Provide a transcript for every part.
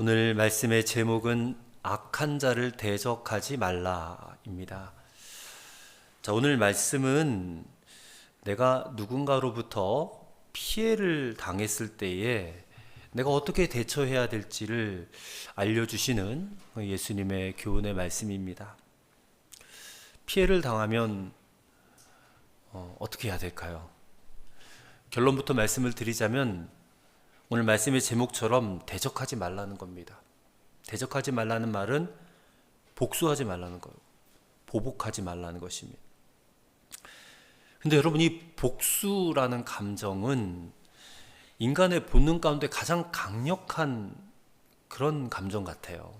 오늘 말씀의 제목은 악한 자를 대적하지 말라입니다. 자, 오늘 말씀은 내가 누군가로부터 피해를 당했을 때에 내가 어떻게 대처해야 될지를 알려주시는 예수님의 교훈의 말씀입니다. 피해를 당하면 어떻게 해야 될까요? 결론부터 말씀을 드리자면 오늘 말씀의 제목처럼 대적하지 말라는 겁니다. 대적하지 말라는 말은 복수하지 말라는 거예요. 보복하지 말라는 것입니다. 근데 여러분, 이 복수라는 감정은 인간의 본능 가운데 가장 강력한 그런 감정 같아요.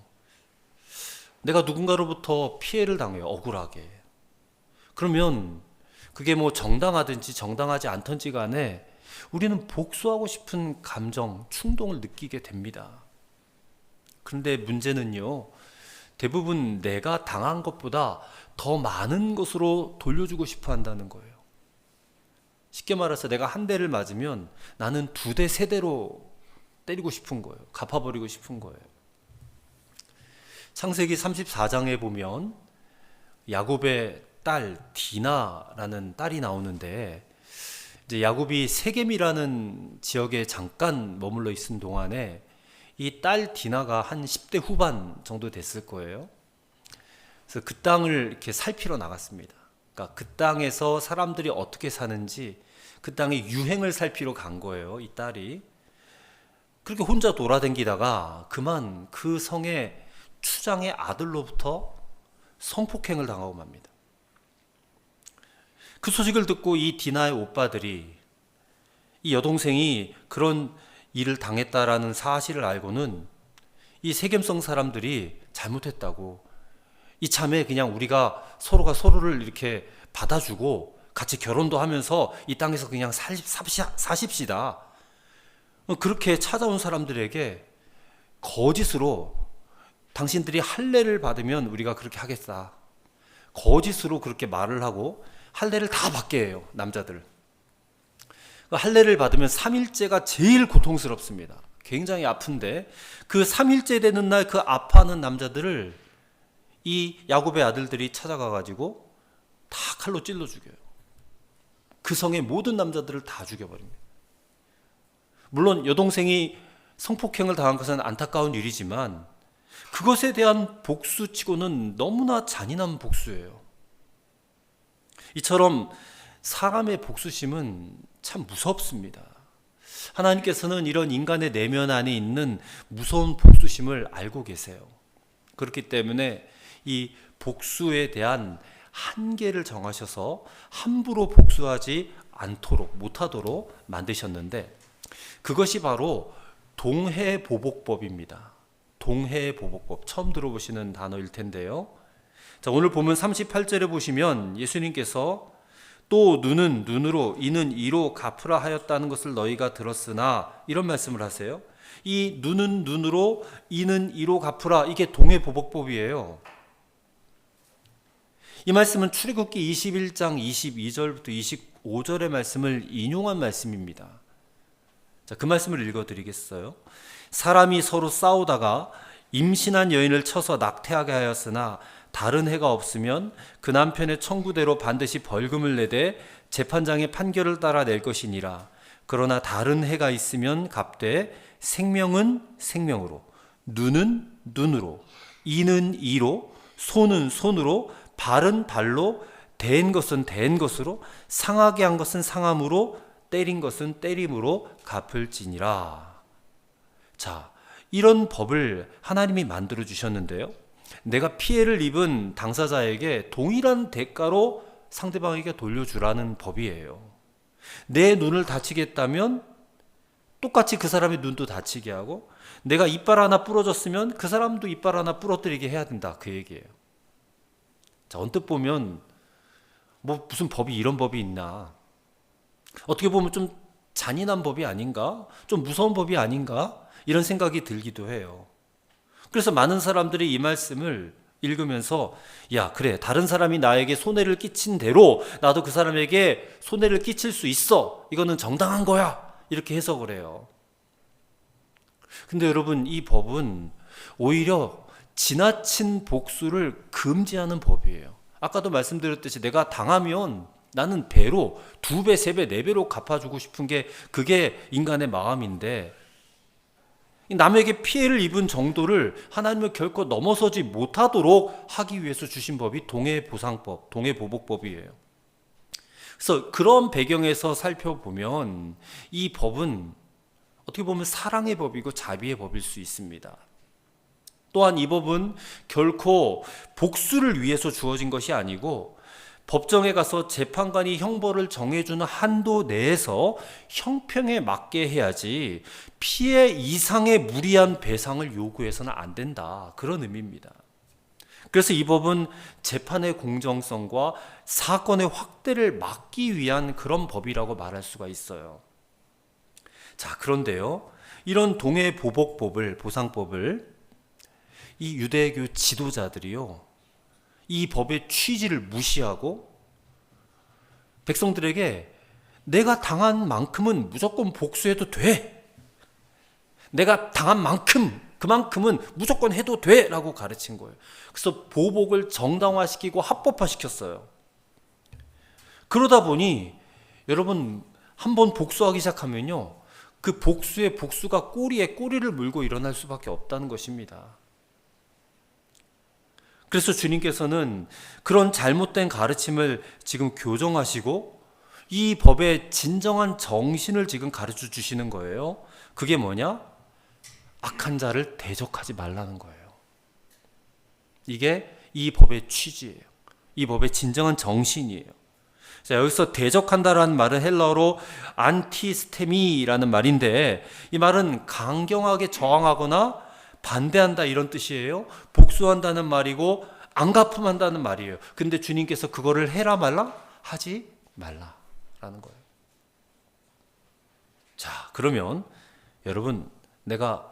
내가 누군가로부터 피해를 당해요. 억울하게. 그러면 그게 뭐 정당하든지 정당하지 않든지 간에 우리는 복수하고 싶은 감정, 충동을 느끼게 됩니다. 그런데 문제는요, 대부분 내가 당한 것보다 더 많은 것으로 돌려주고 싶어 한다는 거예요. 쉽게 말해서 내가 한 대를 맞으면 나는 2대, 3대로 때리고 싶은 거예요. 갚아버리고 싶은 거예요. 창세기 34장에 보면 야곱의 딸 디나라는 딸이 나오는데, 이제 야곱이 세겜이라는 지역에 잠깐 머물러 있은 동안에 이 딸 디나가 한 10대 후반 정도 됐을 거예요. 그래서 그 땅을 이렇게 살피러 나갔습니다. 그러니까 그 땅에서 사람들이 어떻게 사는지 그 땅의 유행을 살피러 간 거예요, 이 딸이. 그렇게 혼자 돌아다니다가 그만 그 성의 추장의 아들로부터 성폭행을 당하고 맙니다. 그 소식을 듣고 이 디나의 오빠들이 이 여동생이 그런 일을 당했다라는 사실을 알고는 이 세겜성 사람들이 잘못했다고, 이참에 그냥 우리가 서로가 서로를 이렇게 받아주고 같이 결혼도 하면서 이 땅에서 그냥 사십시다. 그렇게 찾아온 사람들에게 거짓으로 당신들이 할례를 받으면 우리가 그렇게 하겠다, 거짓으로 그렇게 말을 하고 할례를 다 받게 해요, 남자들. 할례를 받으면 3일째가 제일 고통스럽습니다. 굉장히 아픈데 그 3일째 되는 날 그 아파하는 남자들을 이 야곱의 아들들이 찾아가 가지고 다 칼로 찔러 죽여요. 그 성의 모든 남자들을 다 죽여버립니다. 물론 여동생이 성폭행을 당한 것은 안타까운 일이지만 그것에 대한 복수치고는 너무나 잔인한 복수예요. 이처럼 사람의 복수심은 참 무섭습니다. 하나님께서는 이런 인간의 내면 안에 있는 무서운 복수심을 알고 계세요. 그렇기 때문에 이 복수에 대한 한계를 정하셔서 함부로 복수하지 않도록, 못하도록 만드셨는데, 그것이 바로 동해보복법입니다. 동해보복법, 처음 들어보시는 단어일 텐데요. 자, 오늘 보면 38절에 보시면 예수님께서 또 눈은 눈으로 이는 이로 갚으라 하였다는 것을 너희가 들었으나, 이런 말씀을 하세요. 이 눈은 눈으로 이는 이로 갚으라, 이게 동해보복법이에요. 이 말씀은 출애굽기 21장 22절부터 25절의 말씀을 인용한 말씀입니다. 자, 그 말씀을 읽어드리겠어요. 사람이 서로 싸우다가 임신한 여인을 쳐서 낙태하게 하였으나 다른 해가 없으면 그 남편의 청구대로 반드시 벌금을 내되 재판장의 판결을 따라 낼 것이니라. 그러나 다른 해가 있으면 갚되 생명은 생명으로, 눈은 눈으로, 이는 이로, 손은 손으로, 발은 발로, 댄 것은 댄 것으로, 상하게 한 것은 상함으로, 때린 것은 때림으로 갚을지니라. 자, 이런 법을 하나님이 만들어 주셨는데요, 내가 피해를 입은 당사자에게 동일한 대가로 상대방에게 돌려주라는 법이에요. 내 눈을 다치겠다면 똑같이 그 사람의 눈도 다치게 하고, 내가 이빨 하나 부러졌으면 그 사람도 이빨 하나 부러뜨리게 해야 된다, 그 얘기예요. 자, 언뜻 보면 뭐 무슨 법이 이런 법이 있나, 어떻게 보면 좀 잔인한 법이 아닌가, 좀 무서운 법이 아닌가, 이런 생각이 들기도 해요. 그래서 많은 사람들이 이 말씀을 읽으면서, 야, 그래, 다른 사람이 나에게 손해를 끼친 대로 나도 그 사람에게 손해를 끼칠 수 있어, 이거는 정당한 거야, 이렇게 해석을 해요. 근데 여러분, 이 법은 오히려 지나친 복수를 금지하는 법이에요. 아까도 말씀드렸듯이 내가 당하면 나는 배로 2배, 3배, 4배로 갚아주고 싶은 게 그게 인간의 마음인데, 남에게 피해를 입은 정도를 하나님은 결코 넘어서지 못하도록 하기 위해서 주신 법이 동해보상법, 동해보복법이에요. 그래서 그런 배경에서 살펴보면 이 법은 어떻게 보면 사랑의 법이고 자비의 법일 수 있습니다. 또한 이 법은 결코 복수를 위해서 주어진 것이 아니고 법정에 가서 재판관이 형벌을 정해주는 한도 내에서 형평에 맞게 해야지 피해 이상의 무리한 배상을 요구해서는 안 된다. 그런 의미입니다. 그래서 이 법은 재판의 공정성과 사건의 확대를 막기 위한 그런 법이라고 말할 수가 있어요. 자, 그런데요, 이런 동해보복법을, 보상법을 이 유대교 지도자들이요, 이 법의 취지를 무시하고 백성들에게 내가 당한 만큼은 무조건 복수해도 돼, 내가 당한 만큼 그만큼은 무조건 해도 돼 라고 가르친 거예요. 그래서 보복을 정당화시키고 합법화시켰어요. 그러다 보니 여러분, 한번 복수하기 시작하면요, 그 복수의 복수가 꼬리에 꼬리를 물고 일어날 수밖에 없다는 것입니다. 그래서 주님께서는 그런 잘못된 가르침을 지금 교정하시고 이 법의 진정한 정신을 지금 가르쳐 주시는 거예요. 그게 뭐냐? 악한 자를 대적하지 말라는 거예요. 이게 이 법의 취지예요. 이 법의 진정한 정신이에요. 자, 여기서 대적한다라는 말은 헬라어로 안티스테미라는 말인데, 이 말은 강경하게 저항하거나 반대한다 이런 뜻이에요. 복수한다는 말이고 안 갚음한다는 말이에요. 근데 주님께서 그거를 해라 말라? 하지 말라라는 거예요. 자, 그러면 여러분, 내가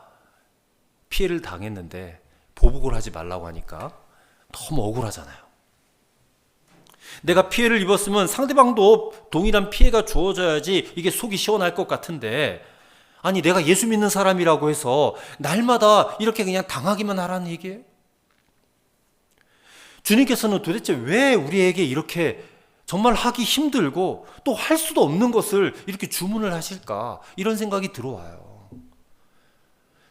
피해를 당했는데 보복을 하지 말라고 하니까 너무 억울하잖아요. 내가 피해를 입었으면 상대방도 동일한 피해가 주어져야지 이게 속이 시원할 것 같은데, 아니 내가 예수 믿는 사람이라고 해서 날마다 이렇게 그냥 당하기만 하라는 얘기예요? 주님께서는 도대체 왜 우리에게 이렇게 정말 하기 힘들고 또 할 수도 없는 것을 이렇게 주문을 하실까, 이런 생각이 들어와요.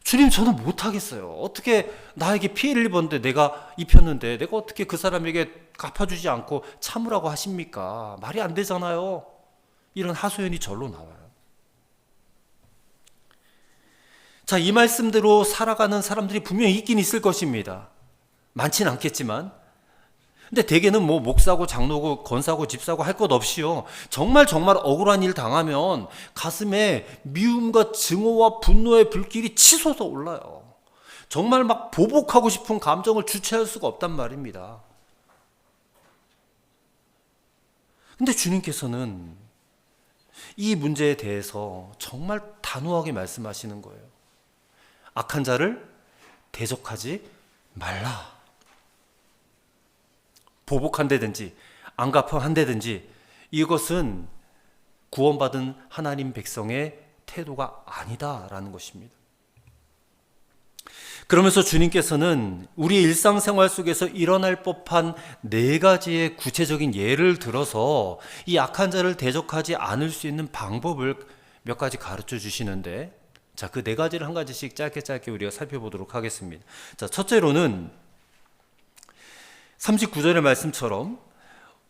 주님, 저는 못하겠어요. 어떻게 나에게 피해를 입었는데, 내가 입혔는데 내가 어떻게 그 사람에게 갚아주지 않고 참으라고 하십니까? 말이 안 되잖아요. 이런 하소연이 절로 나와요. 자, 이 말씀대로 살아가는 사람들이 분명히 있긴 있을 것입니다. 많지는 않겠지만. 근데 대개는 뭐 목사고 장로고 권사고 집사고 할 것 없이요, 정말 억울한 일 당하면 가슴에 미움과 증오와 분노의 불길이 치솟아 올라요. 정말 막 보복하고 싶은 감정을 주체할 수가 없단 말입니다. 근데 주님께서는 이 문제에 대해서 정말 단호하게 말씀하시는 거예요. 악한 자를 대적하지 말라. 보복한다든지 안 갚아한다든지 이것은 구원받은 하나님 백성의 태도가 아니다라는 것입니다. 그러면서 주님께서는 우리 일상생활 속에서 일어날 법한 4가지의 구체적인 예를 들어서 이 악한 자를 대적하지 않을 수 있는 방법을 몇 가지 가르쳐 주시는데, 자, 그 4가지를 한 가지씩 짧게 우리가 살펴보도록 하겠습니다. 자, 첫째로는 39절의 말씀처럼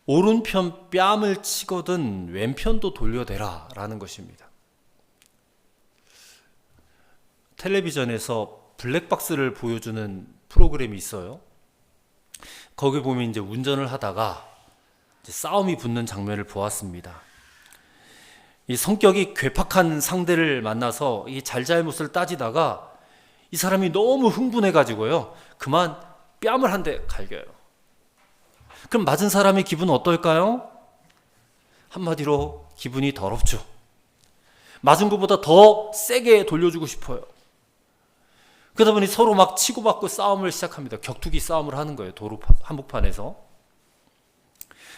오른편 뺨을 치거든 왼편도 돌려대라 라는 것입니다. 텔레비전에서 블랙박스를 보여주는 프로그램이 있어요. 거기 보면 이제 운전을 하다가 이제 싸움이 붙는 장면을 보았습니다. 이 성격이 괴팍한 상대를 만나서 이 잘잘못을 따지다가 이 사람이 너무 흥분해가지고요, 그만 뺨을 한 대 갈겨요. 그럼 맞은 사람의 기분은 어떨까요? 한마디로 기분이 더럽죠. 맞은 것보다 더 세게 돌려주고 싶어요. 그러다 보니 서로 막 치고받고 싸움을 시작합니다. 격투기 싸움을 하는 거예요, 도로 한복판에서.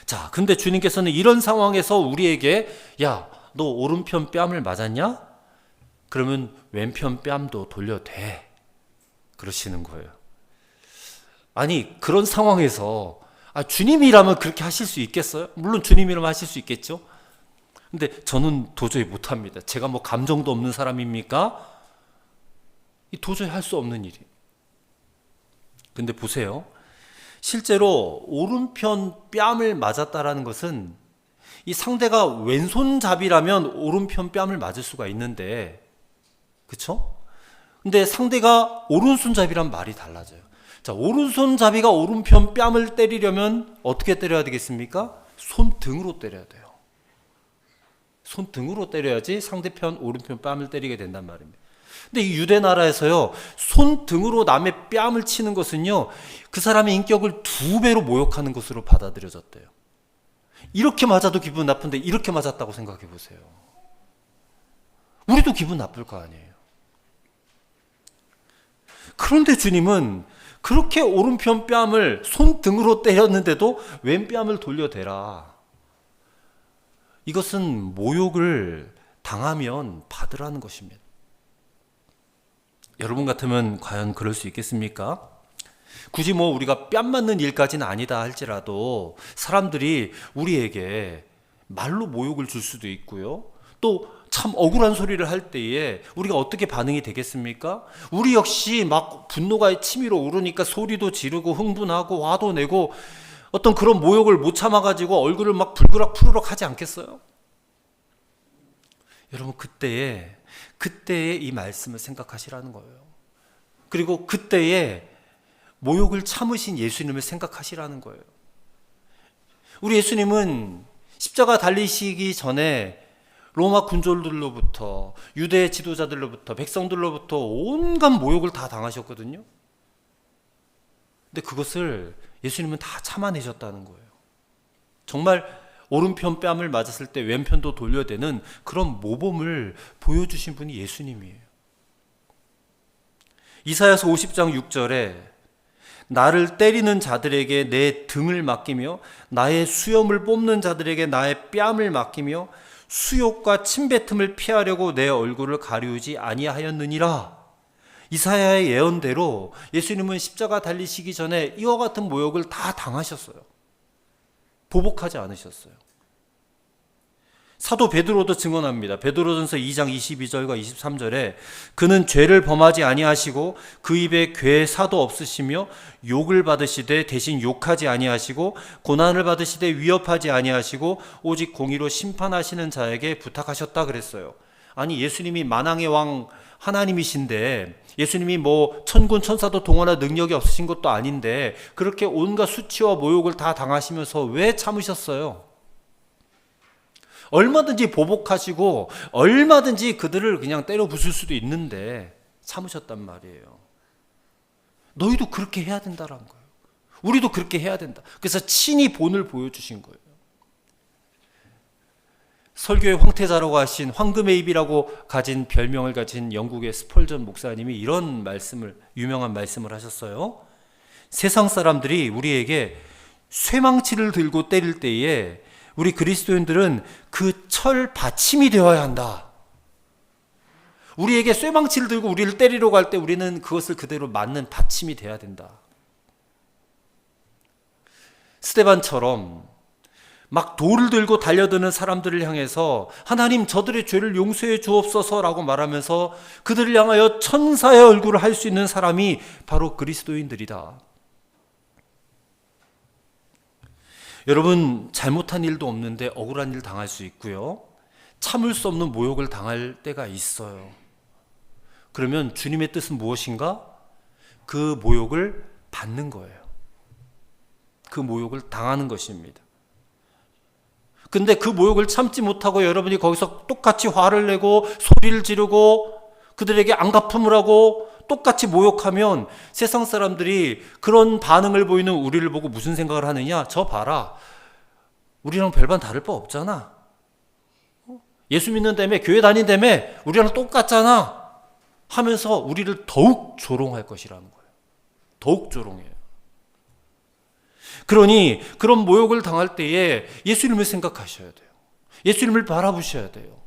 자, 근데 주님께서는 이런 상황에서 우리에게, 야, 너 오른편 뺨을 맞았냐? 그러면 왼편 뺨도 돌려대. 그러시는 거예요. 아니, 그런 상황에서 주님이라면 그렇게 하실 수 있겠어요? 물론 주님이라면 하실 수 있겠죠. 근데 저는 도저히 못합니다. 제가 뭐 감정도 없는 사람입니까? 도저히 할 수 없는 일이에요. 근데 보세요. 실제로 오른편 뺨을 맞았다라는 것은 이 상대가 왼손잡이라면 오른편 뺨을 맞을 수가 있는데, 그쵸? 근데 상대가 오른손잡이란 말이 달라져요. 자, 오른손잡이가 오른편 뺨을 때리려면 어떻게 때려야 되겠습니까? 손등으로 때려야 돼요. 손등으로 때려야지 상대편 오른편 뺨을 때리게 된단 말입니다. 근데 이 유대 나라에서요, 손등으로 남의 뺨을 치는 것은요, 그 사람의 인격을 2배로 모욕하는 것으로 받아들여졌대요. 이렇게 맞아도 기분 나쁜데 이렇게 맞았다고 생각해 보세요. 우리도 기분 나쁠 거 아니에요. 그런데 주님은 그렇게 오른편 뺨을 손등으로 때렸는데도 왼뺨을 돌려대라. 이것은 모욕을 당하면 받으라는 것입니다. 여러분 같으면 과연 그럴 수 있겠습니까? 굳이 뭐 우리가 뺨 맞는 일까지는 아니다 할지라도 사람들이 우리에게 말로 모욕을 줄 수도 있고요. 또 참 억울한 소리를 할 때에 우리가 어떻게 반응이 되겠습니까? 우리 역시 막 분노가 치밀어 오르니까 소리도 지르고 흥분하고 화도 내고 어떤 그런 모욕을 못 참아가지고 얼굴을 막 불그락 푸르럭 하지 않겠어요? 여러분, 그때에 이 말씀을 생각하시라는 거예요. 그리고 그때에 모욕을 참으신 예수님을 생각하시라는 거예요. 우리 예수님은 십자가 달리시기 전에 로마 군졸들로부터, 유대 지도자들로부터, 백성들로부터 온갖 모욕을 다 당하셨거든요. 근데 그것을 예수님은 다 참아내셨다는 거예요. 정말 오른편 뺨을 맞았을 때 왼편도 돌려대는 그런 모범을 보여주신 분이 예수님이에요. 이사야서 50장 6절에 나를 때리는 자들에게 내 등을 맡기며 나의 수염을 뽑는 자들에게 나의 뺨을 맡기며 수욕과 침뱉음을 피하려고 내 얼굴을 가리우지 아니하였느니라. 이사야의 예언대로 예수님은 십자가 달리시기 전에 이와 같은 모욕을 다 당하셨어요. 보복하지 않으셨어요. 사도 베드로도 증언합니다. 베드로전서 2장 22절과 23절에 그는 죄를 범하지 아니하시고 그 입에 괴사도 없으시며 욕을 받으시되 대신 욕하지 아니하시고 고난을 받으시되 위협하지 아니하시고 오직 공의로 심판하시는 자에게 부탁하셨다 그랬어요. 아니, 예수님이 만왕의 왕 하나님이신데 예수님이 뭐 천군 천사도 동원할 능력이 없으신 것도 아닌데 그렇게 온갖 수치와 모욕을 다 당하시면서 왜 참으셨어요? 얼마든지 보복하시고 얼마든지 그들을 그냥 때려 부술 수도 있는데 참으셨단 말이에요. 너희도 그렇게 해야 된다라는 거예요. 우리도 그렇게 해야 된다. 그래서 친히 본을 보여주신 거예요. 설교의 황태자라고 하신 황금의 입이라고 가진 별명을 가진 영국의 스펄전 목사님이 이런 말씀을, 유명한 말씀을 하셨어요. 세상 사람들이 우리에게 쇠망치를 들고 때릴 때에 우리 그리스도인들은 그 철 받침이 되어야 한다. 우리에게 쇠망치를 들고 우리를 때리러 갈 때 우리는 그것을 그대로 맞는 받침이 돼야 된다. 스데반처럼 막 돌을 들고 달려드는 사람들을 향해서 하나님 저들의 죄를 용서해 주옵소서라고 말하면서 그들을 향하여 천사의 얼굴을 할 수 있는 사람이 바로 그리스도인들이다. 여러분, 잘못한 일도 없는데 억울한 일 당할 수 있고요. 참을 수 없는 모욕을 당할 때가 있어요. 그러면 주님의 뜻은 무엇인가? 그 모욕을 받는 거예요. 그 모욕을 당하는 것입니다. 근데 그 모욕을 참지 못하고 여러분이 거기서 똑같이 화를 내고 소리를 지르고 그들에게 안갚음을 하고 똑같이 모욕하면 세상 사람들이 그런 반응을 보이는 우리를 보고 무슨 생각을 하느냐? 저 봐라. 우리랑 별반 다를 바 없잖아. 예수 믿는다며, 교회 다닌다며, 우리랑 똑같잖아. 하면서 우리를 더욱 조롱할 것이라는 거예요. 더욱 조롱해요. 그러니 그런 모욕을 당할 때에 예수님을 생각하셔야 돼요. 예수님을 바라보셔야 돼요.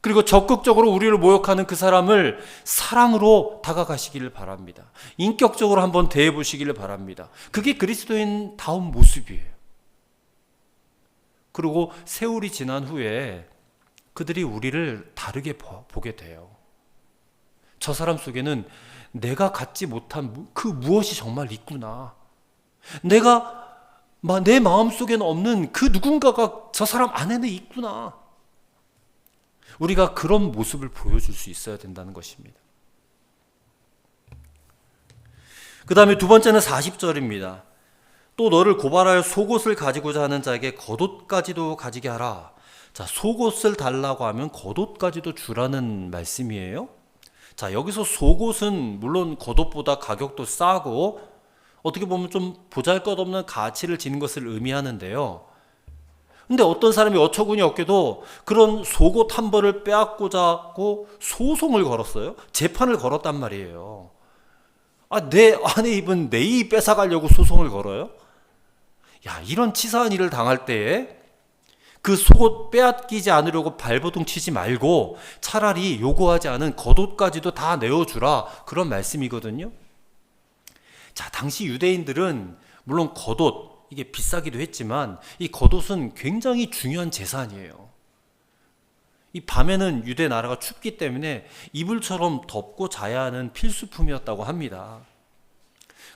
그리고 적극적으로 우리를 모욕하는 그 사람을 사랑으로 다가가시기를 바랍니다. 인격적으로 한번 대해 보시기를 바랍니다. 그게 그리스도인다운 모습이에요. 그리고 세월이 지난 후에 그들이 우리를 다르게 보게 돼요. 저 사람 속에는 내가 갖지 못한 그 무엇이 정말 있구나. 내 마음속에는 없는 그 누군가가 저 사람 안에는 있구나. 우리가 그런 모습을 보여줄 수 있어야 된다는 것입니다. 그 다음에 두 번째는 40절입니다. 또 너를 고발하여 속옷을 가지고자 하는 자에게 겉옷까지도 가지게 하라. 자, 속옷을 달라고 하면 겉옷까지도 주라는 말씀이에요. 자, 여기서 속옷은 물론 겉옷보다 가격도 싸고 어떻게 보면 좀 보잘것없는 가치를 지닌 것을 의미하는데요. 근데 어떤 사람이 어처구니 없게도 그런 속옷 한 벌을 빼앗고자 하고 소송을 걸었어요. 재판을 걸었단 말이에요. 내 안에 입은 내 이 뺏어가려고 소송을 걸어요? 야, 이런 치사한 일을 당할 때에 그 속옷 빼앗기지 않으려고 발버둥 치지 말고 차라리 요구하지 않은 겉옷까지도 다 내어주라, 그런 말씀이거든요. 자, 당시 유대인들은 물론 겉옷, 이게 비싸기도 했지만 이 겉옷은 굉장히 중요한 재산이에요. 이 밤에는 유대 나라가 춥기 때문에 이불처럼 덮고 자야 하는 필수품이었다고 합니다.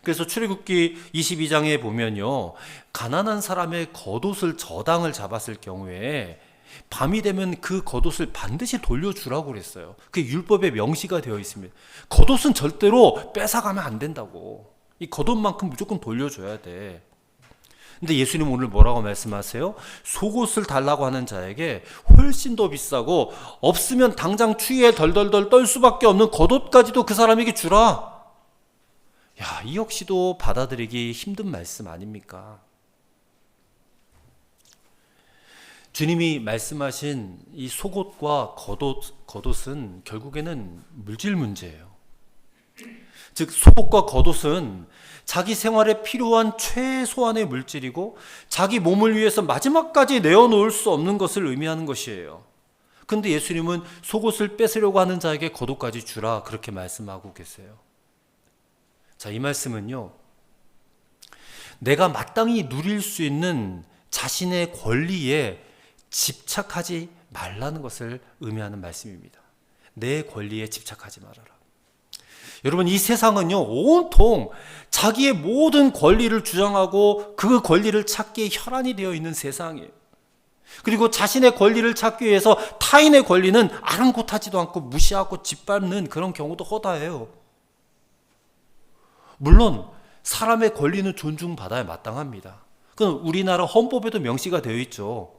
그래서 출애굽기 22장에 보면요, 가난한 사람의 겉옷을 저당을 잡았을 경우에 밤이 되면 그 겉옷을 반드시 돌려주라고 그랬어요. 그게 율법에 명시가 되어 있습니다. 겉옷은 절대로 뺏어가면 안 된다고. 이 겉옷만큼 무조건 돌려줘야 돼. 근데 예수님 오늘 뭐라고 말씀하세요? 속옷을 달라고 하는 자에게 훨씬 더 비싸고 없으면 당장 추위에 덜덜덜 떨 수밖에 없는 겉옷까지도 그 사람에게 주라. 야, 이 역시도 받아들이기 힘든 말씀 아닙니까? 주님이 말씀하신 이 속옷과 겉옷은 결국에는 물질 문제예요. 즉, 속옷과 겉옷은 자기 생활에 필요한 최소한의 물질이고 자기 몸을 위해서 마지막까지 내어놓을 수 없는 것을 의미하는 것이에요. 그런데 예수님은 속옷을 뺏으려고 하는 자에게 겉옷까지 주라, 그렇게 말씀하고 계세요. 자, 이 말씀은요, 내가 마땅히 누릴 수 있는 자신의 권리에 집착하지 말라는 것을 의미하는 말씀입니다. 내 권리에 집착하지 말아라. 여러분, 이 세상은요, 온통 자기의 모든 권리를 주장하고 그 권리를 찾기에 혈안이 되어 있는 세상이에요. 그리고 자신의 권리를 찾기 위해서 타인의 권리는 아랑곳하지도 않고 무시하고 짓밟는 그런 경우도 허다해요. 물론 사람의 권리는 존중받아야 마땅합니다. 그건 우리나라 헌법에도 명시가 되어 있죠.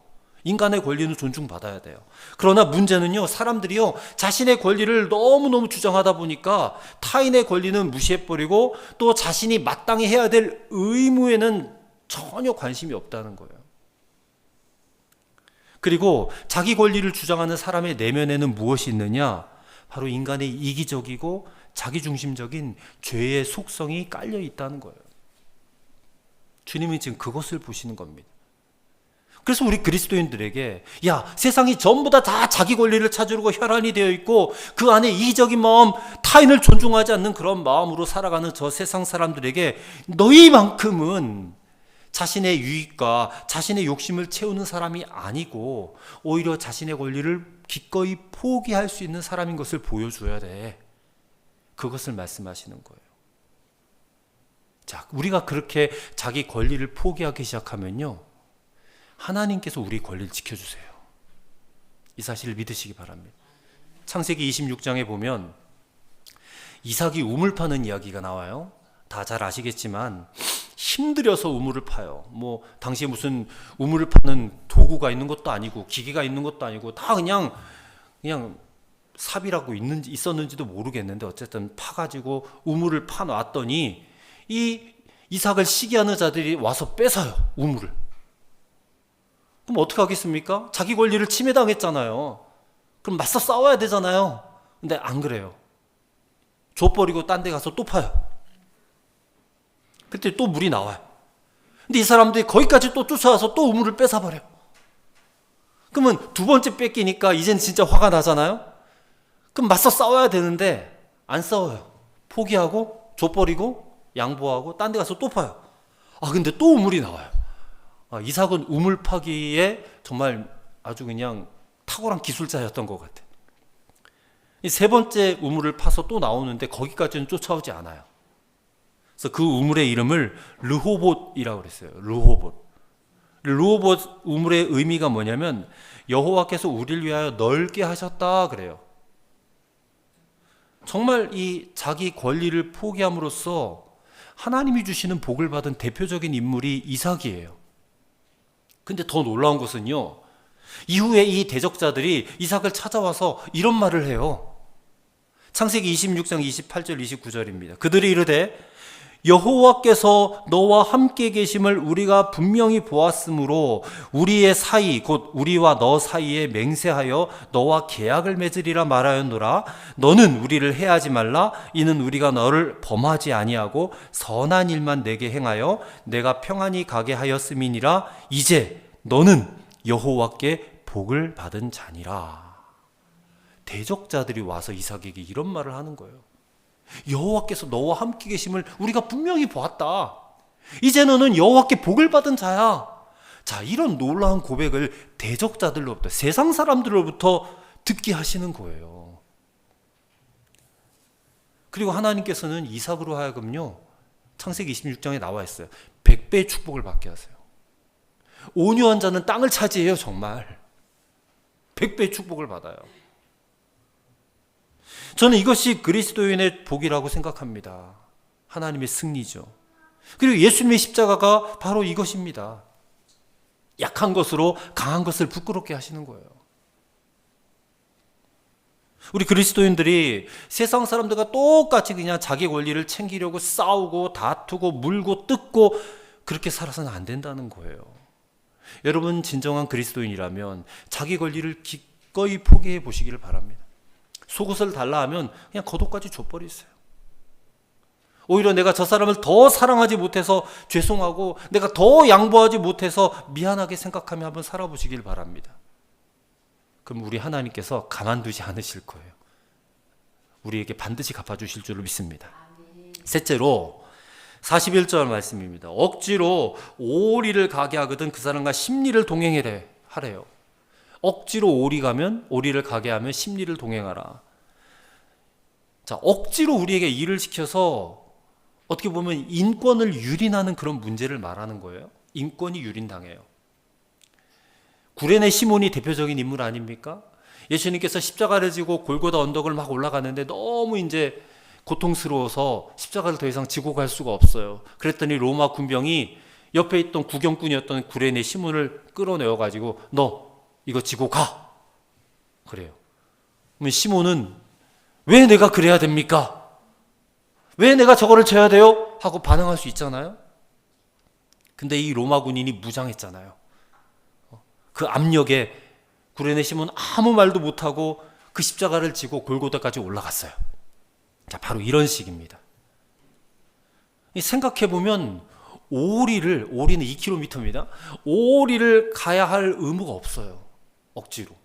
인간의 권리는 존중받아야 돼요. 그러나 문제는요, 사람들이요, 자신의 권리를 너무너무 주장하다 보니까 타인의 권리는 무시해버리고 또 자신이 마땅히 해야 될 의무에는 전혀 관심이 없다는 거예요. 그리고 자기 권리를 주장하는 사람의 내면에는 무엇이 있느냐? 바로 인간의 이기적이고 자기중심적인 죄의 속성이 깔려 있다는 거예요. 주님은 지금 그것을 보시는 겁니다. 그래서 우리 그리스도인들에게, 야, 세상이 전부 다 자기 권리를 찾으려고 혈안이 되어 있고 그 안에 이기적인 마음, 타인을 존중하지 않는 그런 마음으로 살아가는 저 세상 사람들에게 너희만큼은 자신의 유익과 자신의 욕심을 채우는 사람이 아니고 오히려 자신의 권리를 기꺼이 포기할 수 있는 사람인 것을 보여줘야 돼. 그것을 말씀하시는 거예요. 자, 우리가 그렇게 자기 권리를 포기하기 시작하면요, 하나님께서 우리 권리를 지켜주세요. 이 사실을 믿으시기 바랍니다. 창세기 26장에 보면 이삭이 우물 파는 이야기가 나와요. 다 잘 아시겠지만 힘들여서 우물을 파요. 당시에 무슨 우물을 파는 도구가 있는 것도 아니고 기계가 있는 것도 아니고 다 그냥 삽이라고 있었는지도 모르겠는데 어쨌든 파가지고 우물을 파놨더니 이 이삭을 시기하는 자들이 와서 뺏어요, 우물을. 그럼 어떻게 하겠습니까? 자기 권리를 침해당했잖아요. 그럼 맞서 싸워야 되잖아요. 근데 안 그래요. 줘버리고 딴 데 가서 또 파요. 그때 또 물이 나와요. 근데 이 사람들이 거기까지 또 쫓아와서 또 우물을 뺏어버려요. 그러면 두 번째 뺏기니까 이젠 진짜 화가 나잖아요. 그럼 맞서 싸워야 되는데 안 싸워요. 포기하고 줘버리고 양보하고 딴 데 가서 또 파요. 근데 또 우물이 나와요. 이삭은 우물 파기에 정말 아주 그냥 탁월한 기술자였던 것 같아요. 이 세 번째 우물을 파서 또 나오는데 거기까지는 쫓아오지 않아요. 그래서 그 우물의 이름을 르호봇이라고 그랬어요. 르호봇 우물의 의미가 뭐냐면 여호와께서 우리를 위하여 넓게 하셨다 그래요. 정말 이 자기 권리를 포기함으로써 하나님이 주시는 복을 받은 대표적인 인물이 이삭이에요. 근데 더 놀라운 것은요, 이후에 이 대적자들이 이삭을 찾아와서 이런 말을 해요. 창세기 26장 28절 29절입니다. 그들이 이르되 여호와께서 너와 함께 계심을 우리가 분명히 보았으므로 우리의 사이 곧 우리와 너 사이에 맹세하여 너와 계약을 맺으리라 말하였노라. 너는 우리를 해하지 말라. 이는 우리가 너를 범하지 아니하고 선한 일만 내게 행하여 내가 평안히 가게 하였음이니라. 이제 너는 여호와께 복을 받은 자니라. 대적자들이 와서 이삭에게 이런 말을 하는 거예요. 여호와께서 너와 함께 계심을 우리가 분명히 보았다. 이제 너는 여호와께 복을 받은 자야. 자, 이런 놀라운 고백을 대적자들로부터, 세상 사람들로부터 듣게 하시는 거예요. 그리고 하나님께서는 이삭으로 하여금요, 창세기 26장에 나와 있어요. 100배의 축복을 받게 하세요. 온유한 자는 땅을 차지해요. 정말 100배의 축복을 받아요. 저는 이것이 그리스도인의 복이라고 생각합니다. 하나님의 승리죠. 그리고 예수님의 십자가가 바로 이것입니다. 약한 것으로 강한 것을 부끄럽게 하시는 거예요. 우리 그리스도인들이 세상 사람들과 똑같이 그냥 자기 권리를 챙기려고 싸우고 다투고 물고 뜯고 그렇게 살아서는 안 된다는 거예요. 여러분 진정한 그리스도인이라면 자기 권리를 기꺼이 포기해 보시기를 바랍니다. 속옷을 달라 하면 그냥 겉옷까지 줘버리세요. 오히려 내가 저 사람을 더 사랑하지 못해서 죄송하고 내가 더 양보하지 못해서 미안하게 생각하며 한번 살아보시길 바랍니다. 그럼 우리 하나님께서 가만두지 않으실 거예요. 우리에게 반드시 갚아주실 줄로 믿습니다. 셋째로 41절 말씀입니다. 억지로 오리를 가게 하거든 그 사람과 심리를 동행하래 하래요. 억지로 오리 가면 오리를 가게 하면 심리를 동행하라. 자, 억지로 우리에게 일을 시켜서 어떻게 보면 인권을 유린하는 그런 문제를 말하는 거예요. 인권이 유린당해요. 구레네 시몬이 대표적인 인물 아닙니까? 예수님께서 십자가를 지고 골고다 언덕을 막 올라가는데 너무 이제 고통스러워서 십자가를 더 이상 지고 갈 수가 없어요. 그랬더니 로마 군병이 옆에 있던 구경꾼이었던 구레네 시몬을 끌어내어가지고 너 이거 지고 가. 그래요. 그러면 시몬은 왜 내가 그래야 됩니까? 왜 내가 저거를 져야 돼요? 하고 반응할 수 있잖아요. 근데 이 로마 군인이 무장했잖아요. 그 압력에 구레네 시몬 아무 말도 못하고 그 십자가를 지고 골고다까지 올라갔어요. 자, 바로 이런 식입니다. 생각해보면 오리는 2km입니다. 오리를 가야 할 의무가 없어요. 억지로.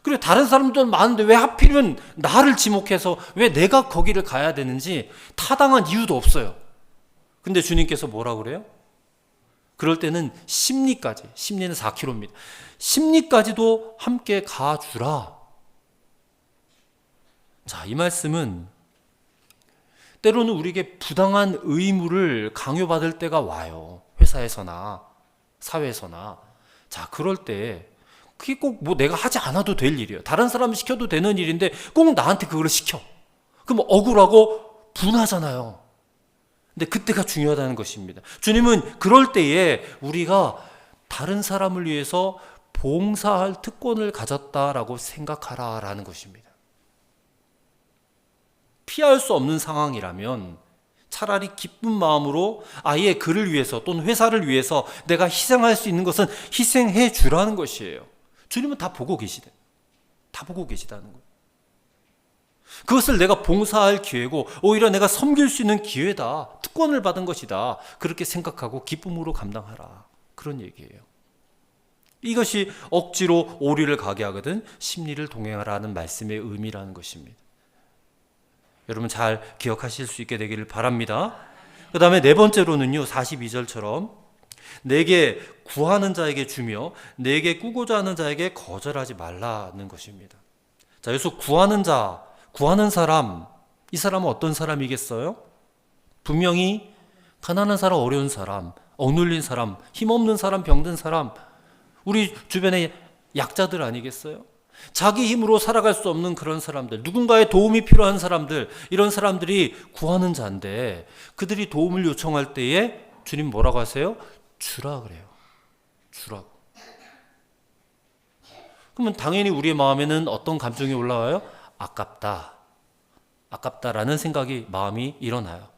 그리고 다른 사람들은 많은데 왜 하필이면 나를 지목해서 왜 내가 거기를 가야 되는지 타당한 이유도 없어요. 근데 주님께서 뭐라 그래요? 그럴 때는 심리까지, 심리는 4km입니다. 심리까지도 함께 가주라. 자, 이 말씀은 때로는 우리에게 부당한 의무를 강요받을 때가 와요. 회사에서나 사회에서나. 자, 그럴 때 그게 꼭 뭐 내가 하지 않아도 될 일이에요. 다른 사람 시켜도 되는 일인데 꼭 나한테 그걸 시켜. 그럼 억울하고 분하잖아요. 근데 그때가 중요하다는 것입니다. 주님은 그럴 때에 우리가 다른 사람을 위해서 봉사할 특권을 가졌다라고 생각하라라는 것입니다. 피할 수 없는 상황이라면 차라리 기쁜 마음으로 아예 그를 위해서 또는 회사를 위해서 내가 희생할 수 있는 것은 희생해 주라는 것이에요. 주님은 다 보고 계시대. 다 보고 계시다는 거예요. 그것을 내가 봉사할 기회고 오히려 내가 섬길 수 있는 기회다. 특권을 받은 것이다. 그렇게 생각하고 기쁨으로 감당하라. 그런 얘기예요. 이것이 억지로 오리를 가게 하거든 심리를 동행하라는 말씀의 의미라는 것입니다. 여러분 잘 기억하실 수 있게 되기를 바랍니다. 그 다음에 네 번째로는요, 42절처럼 내게 구하는 자에게 주며 내게 꾸고자 하는 자에게 거절하지 말라는 것입니다. 자, 여기서 구하는 자, 구하는 사람, 이 사람은 어떤 사람이겠어요? 분명히 가난한 사람, 어려운 사람, 억눌린 사람, 힘없는 사람, 병든 사람, 우리 주변에 약자들 아니겠어요? 자기 힘으로 살아갈 수 없는 그런 사람들, 누군가의 도움이 필요한 사람들, 이런 사람들이 구하는 자인데 그들이 도움을 요청할 때에 주님 뭐라고 하세요? 주라 그래요. 주라고. 그러면 당연히 우리의 마음에는 어떤 감정이 올라와요? 아깝다. 아깝다라는 생각이, 마음이 일어나요.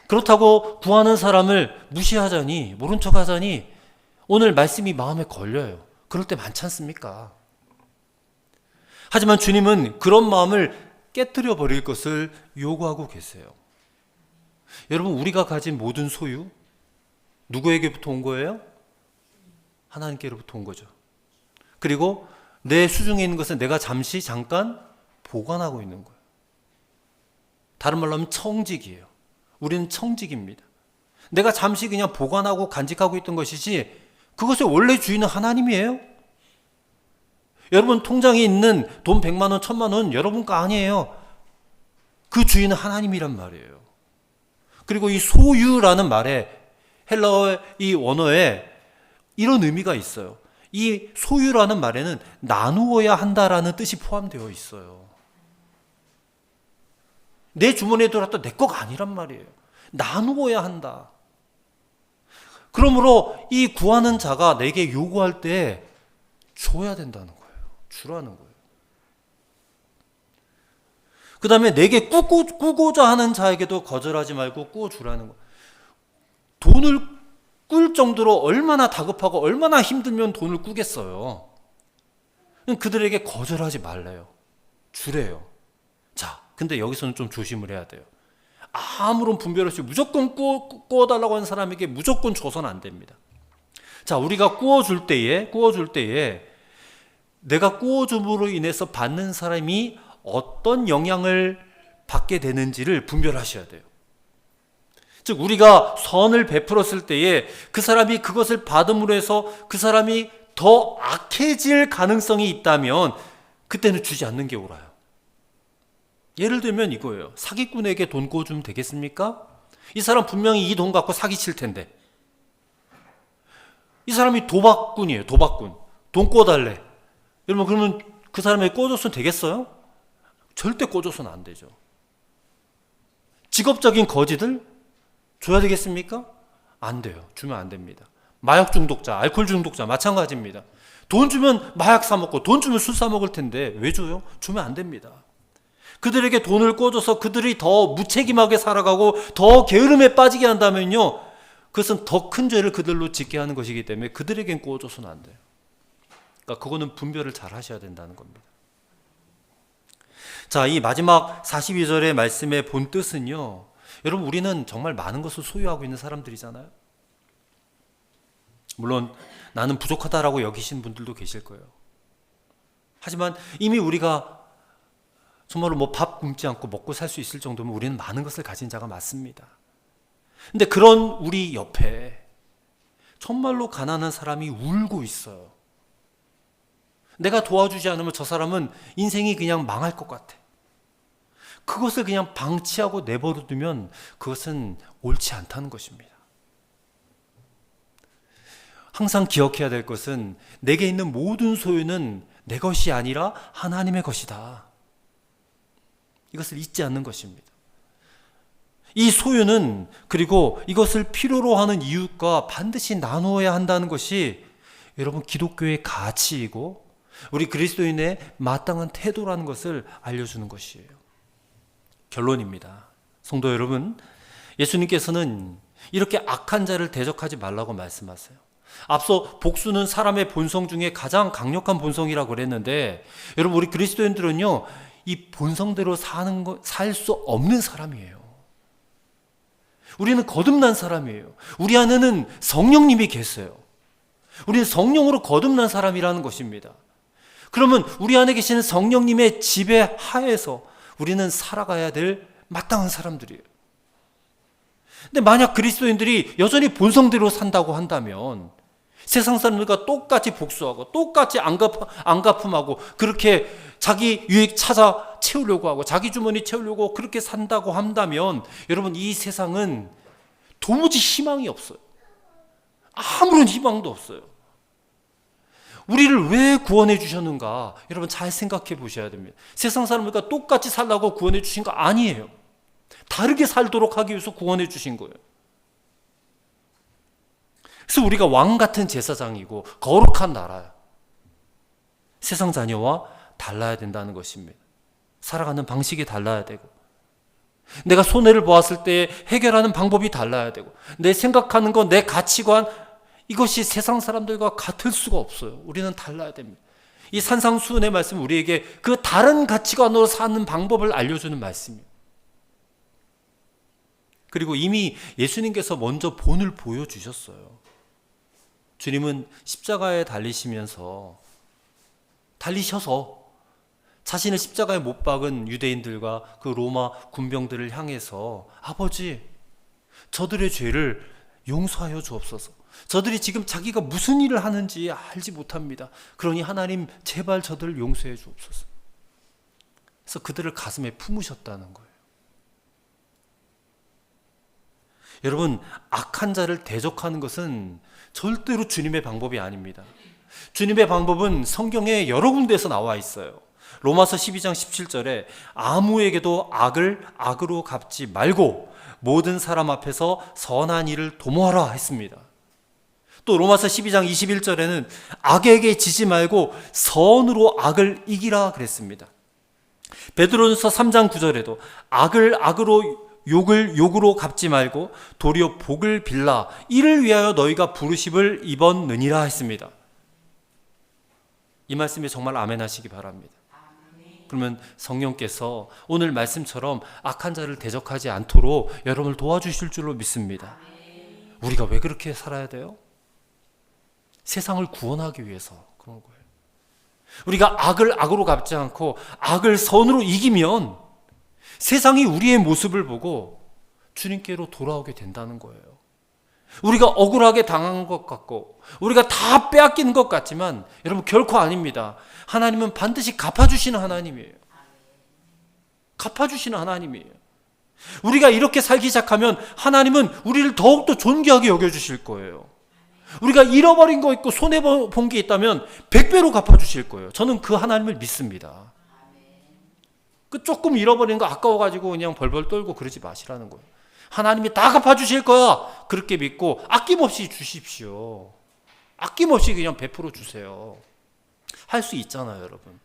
그렇다고 구하는 사람을 무시하자니, 모른 척 하자니 오늘 말씀이 마음에 걸려요. 그럴 때 많지 않습니까? 하지만 주님은 그런 마음을 깨뜨려 버릴 것을 요구하고 계세요. 여러분, 우리가 가진 모든 소유, 누구에게부터 온 거예요? 하나님께로부터 온 거죠. 그리고 내 수중에 있는 것은 내가 잠깐 보관하고 있는 거예요. 다른 말로 하면 청직이에요. 우리는 청직입니다. 내가 잠시 그냥 보관하고 간직하고 있던 것이지 그것의 원래 주인은 하나님이에요. 여러분 통장에 있는 돈 100만 원, 1000만 원 여러분 거 아니에요. 그 주인은 하나님이란 말이에요. 그리고 이 소유라는 말에, 헬라어 이 원어에 이런 의미가 있어요. 이 소유라는 말에는 나누어야 한다라는 뜻이 포함되어 있어요. 내 주머니에 들어왔다 내 거가 아니란 말이에요. 나누어야 한다. 그러므로 이 구하는 자가 내게 요구할 때 줘야 된다는 거예요. 주라는 거예요. 그 다음에 내게 꾸고자 하는 자에게도 거절하지 말고 꾸어주라는 거예요. 돈을 꿀 정도로 얼마나 다급하고 얼마나 힘들면 돈을 꾸겠어요. 그들에게 거절하지 말래요. 주래요. 자, 근데 여기서는 좀 조심을 해야 돼요. 아무런 분별 없이 무조건 꾸어달라고 하는 사람에게 무조건 줘서는 안 됩니다. 자, 우리가 꾸어줄 때에 내가 꾸어줌으로 인해서 받는 사람이 어떤 영향을 받게 되는지를 분별하셔야 돼요. 즉 우리가 선을 베풀었을 때에 그 사람이 그것을 받음으로 해서 그 사람이 더 악해질 가능성이 있다면 그때는 주지 않는 게 옳아요. 예를 들면 이거예요. 사기꾼에게 돈 꿔주면 되겠습니까? 이 사람 분명히 이 돈 갖고 사기칠 텐데. 이 사람이 도박꾼이에요. 도박꾼. 돈 꿔달래. 여러분 그러면 그 사람에게 꿔줬으면 되겠어요? 절대 꿔줘서는 안 되죠. 직업적인 거지들 줘야 되겠습니까? 안 돼요. 주면 안 됩니다. 마약 중독자, 알코올 중독자 마찬가지입니다. 돈 주면 마약 사 먹고 돈 주면 술 사 먹을 텐데 왜 줘요? 주면 안 됩니다. 그들에게 돈을 꿔줘서 그들이 더 무책임하게 살아가고 더 게으름에 빠지게 한다면요, 그것은 더 큰 죄를 그들로 짓게 하는 것이기 때문에 그들에겐 꿔줘서는 안 돼요. 그러니까 그거는 분별을 잘 하셔야 된다는 겁니다. 자, 이 마지막 42절의 말씀의 본 뜻은요, 여러분 우리는 정말 많은 것을 소유하고 있는 사람들이잖아요. 물론 나는 부족하다라고 여기신 분들도 계실 거예요. 하지만 이미 우리가 정말로 뭐 밥 굶지 않고 먹고 살 수 있을 정도면 우리는 많은 것을 가진 자가 맞습니다. 근데 그런 우리 옆에 정말로 가난한 사람이 울고 있어요. 내가 도와주지 않으면 저 사람은 인생이 그냥 망할 것 같아. 그것을 그냥 방치하고 내버려 두면 그것은 옳지 않다는 것입니다. 항상 기억해야 될 것은 내게 있는 모든 소유는 내 것이 아니라 하나님의 것이다. 이것을 잊지 않는 것입니다. 이 소유는, 그리고 이것을 필요로 하는 이웃과 반드시 나누어야 한다는 것이 여러분 기독교의 가치이고 우리 그리스도인의 마땅한 태도라는 것을 알려주는 것이에요. 결론입니다. 성도 여러분, 예수님께서는 이렇게 악한 자를 대적하지 말라고 말씀하세요. 앞서 복수는 사람의 본성 중에 가장 강력한 본성이라고 그랬는데, 여러분 우리 그리스도인들은요 이 본성대로 살 수 없는 사람이에요. 우리는 거듭난 사람이에요. 우리 안에는 성령님이 계세요. 우리는 성령으로 거듭난 사람이라는 것입니다. 그러면 우리 안에 계시는 성령님의 지배 하에서 우리는 살아가야 될 마땅한 사람들이에요. 근데 만약 그리스도인들이 여전히 본성대로 산다고 한다면 세상 사람들과 똑같이 복수하고 똑같이 안갚음하고 그렇게 자기 유익 찾아 채우려고 하고 자기 주머니 채우려고 그렇게 산다고 한다면 여러분, 이 세상은 도무지 희망이 없어요. 아무런 희망도 없어요. 우리를 왜 구원해 주셨는가? 여러분, 잘 생각해 보셔야 됩니다. 세상 사람들과 똑같이 살라고 구원해 주신 거 아니에요. 다르게 살도록 하기 위해서 구원해 주신 거예요. 그래서 우리가 왕 같은 제사장이고 거룩한 나라야. 세상 자녀와 달라야 된다는 것입니다. 살아가는 방식이 달라야 되고, 내가 손해를 보았을 때 해결하는 방법이 달라야 되고, 내 생각하는 것, 내 가치관, 이것이 세상 사람들과 같을 수가 없어요. 우리는 달라야 됩니다. 이 산상수훈의 말씀은 우리에게 그 다른 가치관으로 사는 방법을 알려주는 말씀이에요. 그리고 이미 예수님께서 먼저 본을 보여주셨어요. 주님은 십자가에 달리셔서 자신을 십자가에 못 박은 유대인들과 그 로마 군병들을 향해서 아버지, 저들의 죄를 용서하여 주옵소서. 저들이 지금 자기가 무슨 일을 하는지 알지 못합니다. 그러니 하나님, 제발 저들을 용서해 주옵소서. 그래서 그들을 가슴에 품으셨다는 거예요. 여러분, 악한 자를 대적하는 것은 절대로 주님의 방법이 아닙니다. 주님의 방법은 성경에 여러 군데에서 나와 있어요. 로마서 12장 17절에 아무에게도 악을 악으로 갚지 말고 모든 사람 앞에서 선한 일을 도모하라 했습니다. 또 로마서 12장 21절에는 악에게 지지 말고 선으로 악을 이기라 그랬습니다. 베드로전서 3장 9절에도 악을 악으로 욕을 욕으로 갚지 말고 도리어 복을 빌라 이를 위하여 너희가 부르심을 입었느니라 했습니다. 이 말씀에 정말 아멘 하시기 바랍니다. 그러면 성령께서 오늘 말씀처럼 악한 자를 대적하지 않도록 여러분을 도와주실 줄로 믿습니다. 우리가 왜 그렇게 살아야 돼요? 세상을 구원하기 위해서 그런 거예요. 우리가 악을 악으로 갚지 않고 악을 선으로 이기면 세상이 우리의 모습을 보고 주님께로 돌아오게 된다는 거예요. 우리가 억울하게 당한 것 같고 우리가 다 빼앗기는 것 같지만 여러분, 결코 아닙니다. 하나님은 반드시 갚아주시는 하나님이에요. 갚아주시는 하나님이에요. 우리가 이렇게 살기 시작하면 하나님은 우리를 더욱더 존귀하게 여겨주실 거예요. 우리가 잃어버린 거 있고 손해본 게 있다면 100배로 갚아주실 거예요. 저는 그 하나님을 믿습니다. 그 조금 잃어버린 거 아까워가지고 그냥 벌벌 떨고 그러지 마시라는 거예요. 하나님이 다 갚아주실 거야. 그렇게 믿고 아낌없이 주십시오. 아낌없이 그냥 베풀어 주세요. 할 수 있잖아요, 여러분.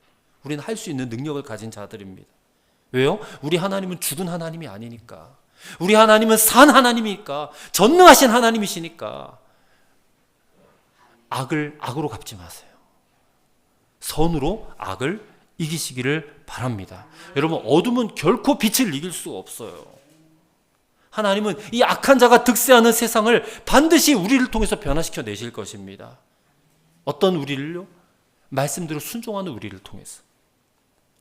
우리는 할 수 있는 능력을 가진 자들입니다. 왜요? 우리 하나님은 죽은 하나님이 아니니까. 우리 하나님은 산 하나님이니까. 전능하신 하나님이시니까. 악을 악으로 갚지 마세요. 선으로 악을 이기시기를 바랍니다. 여러분, 어둠은 결코 빛을 이길 수 없어요. 하나님은 이 악한 자가 득세하는 세상을 반드시 우리를 통해서 변화시켜 내실 것입니다. 어떤 우리를요? 말씀대로 순종하는 우리를 통해서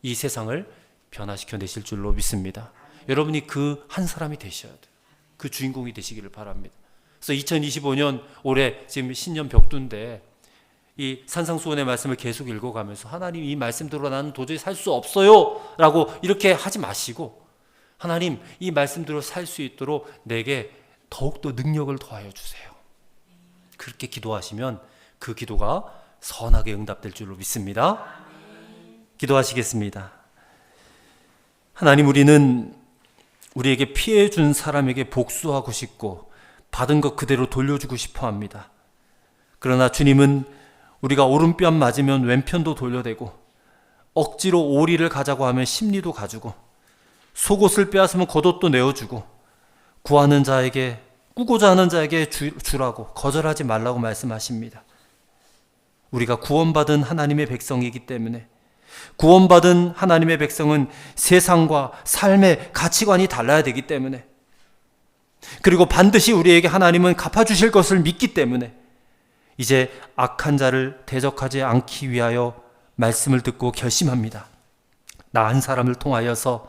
이 세상을 변화시켜 내실 줄로 믿습니다. 여러분이 그 한 사람이 되셔야 돼요. 그 주인공이 되시기를 바랍니다. 그래서 2025년 올해 지금 신년 벽두인데 이 산상수훈의 말씀을 계속 읽어가면서 하나님, 이 말씀대로 나는 도저히 살 수 없어요 라고 이렇게 하지 마시고, 하나님, 이 말씀대로 살 수 있도록 내게 더욱더 능력을 더하여 주세요. 그렇게 기도하시면 그 기도가 선하게 응답될 줄로 믿습니다. 기도하시겠습니다. 하나님, 우리는 우리에게 피해 준 사람에게 복수하고 싶고 받은 것 그대로 돌려주고 싶어 합니다. 그러나 주님은 우리가 오른뺨 맞으면 왼편도 돌려대고 억지로 오리를 가자고 하면 심리도 가주고 속옷을 빼앗으면 겉옷도 내어주고 구하는 자에게, 꾸고자 하는 자에게 주라고, 거절하지 말라고 말씀하십니다. 우리가 구원받은 하나님의 백성이기 때문에, 구원받은 하나님의 백성은 세상과 삶의 가치관이 달라야 되기 때문에, 그리고 반드시 우리에게 하나님은 갚아주실 것을 믿기 때문에 이제 악한 자를 대적하지 않기 위하여 말씀을 듣고 결심합니다. 나 한 사람을 통하여서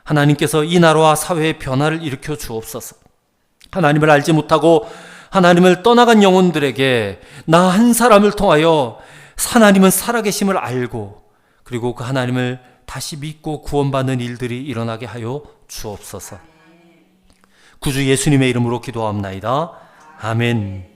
하나님께서 이 나라와 사회의 변화를 일으켜 주옵소서. 하나님을 알지 못하고 하나님을 떠나간 영혼들에게 나 한 사람을 통하여 하나님은 살아계심을 알고 그리고 그 하나님을 다시 믿고 구원받는 일들이 일어나게 하여 주옵소서. 구주 예수님의 이름으로 기도합나이다. 아멘.